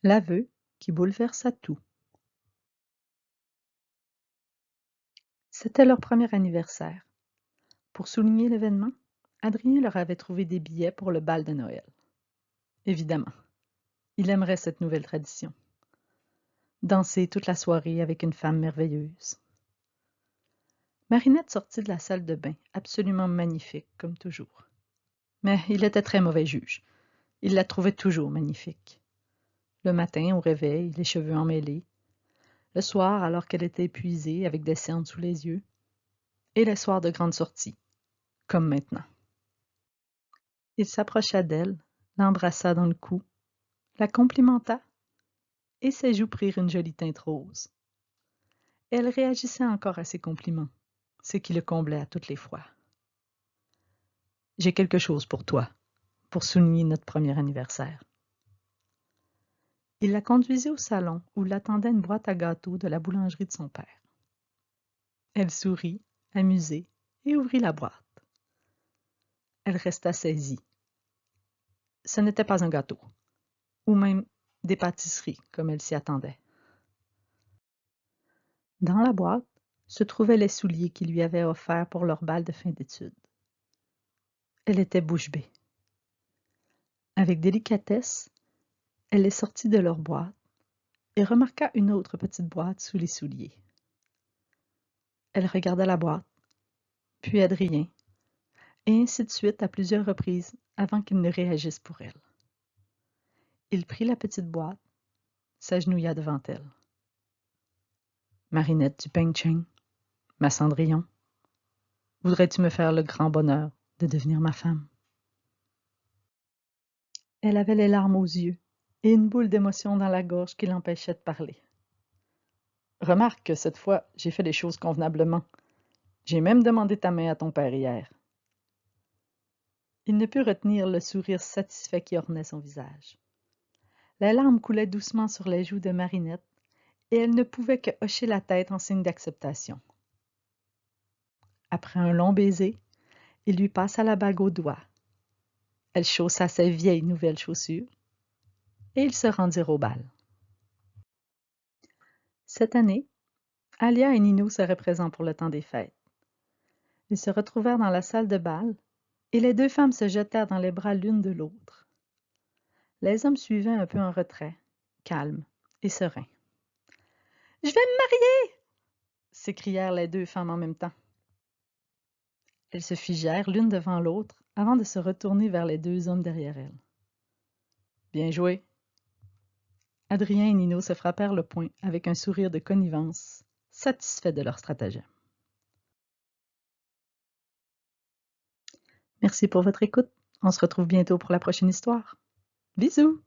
L'aveu qui bouleversa tout. C'était leur premier anniversaire. Pour souligner l'événement, Adrien leur avait trouvé des billets pour le bal de Noël. Évidemment, il aimerait cette nouvelle tradition. Danser toute la soirée avec une femme merveilleuse. Marinette sortit de la salle de bain, absolument magnifique, comme toujours. Mais il était très mauvais juge. Il la trouvait toujours magnifique. Le matin, au réveil, les cheveux emmêlés. Le soir, alors qu'elle était épuisée, avec des cernes sous les yeux. Et les soirs de grande sortie, comme maintenant. Il s'approcha d'elle, l'embrassa dans le cou, la complimenta, et ses joues prirent une jolie teinte rose. Elle réagissait encore à ses compliments, ce qui le comblait à toutes les fois. J'ai quelque chose pour toi, pour souligner notre premier anniversaire. Il la conduisit au salon où l'attendait une boîte à gâteaux de la boulangerie de son père. Elle sourit, amusée, et ouvrit la boîte. Elle resta saisie. Ce n'était pas un gâteau, ou même des pâtisseries, comme elle s'y attendait. Dans la boîte se trouvaient les souliers qu'il lui avait offerts pour leur bal de fin d'études. Elle était bouche bée. Avec délicatesse, elle les sortit de leur boîte et remarqua une autre petite boîte sous les souliers. Elle regarda la boîte, puis Adrien, et ainsi de suite à plusieurs reprises avant qu'il ne réagisse pour elle. Il prit la petite boîte, s'agenouilla devant elle. Marinette du Peng-Cheng, ma Cendrillon, voudrais-tu me faire le grand bonheur de devenir ma femme? Elle avait les larmes aux yeux et une boule d'émotion dans la gorge qui l'empêchait de parler. Remarque que cette fois, j'ai fait les choses convenablement. J'ai même demandé ta main à ton père hier. Il ne put retenir le sourire satisfait qui ornait son visage. Les larmes coulaient doucement sur les joues de Marinette et elle ne pouvait que hocher la tête en signe d'acceptation. Après un long baiser, il lui passa la bague au doigt. Elle chaussa ses vieilles nouvelles chaussures et ils se rendirent au bal. Cette année, Alia et Nino seraient présents pour le temps des fêtes. Ils se retrouvèrent dans la salle de bal et les deux femmes se jetèrent dans les bras l'une de l'autre. Les hommes suivaient un peu en retrait, calmes et sereins. « Je vais me marier !» s'écrièrent les deux femmes en même temps. Elles se figèrent l'une devant l'autre avant de se retourner vers les deux hommes derrière elles. « Bien joué !» Adrien et Nino se frappèrent le poing avec un sourire de connivence, satisfaits de leur stratagème. Merci pour votre écoute. On se retrouve bientôt pour la prochaine histoire. Bisous!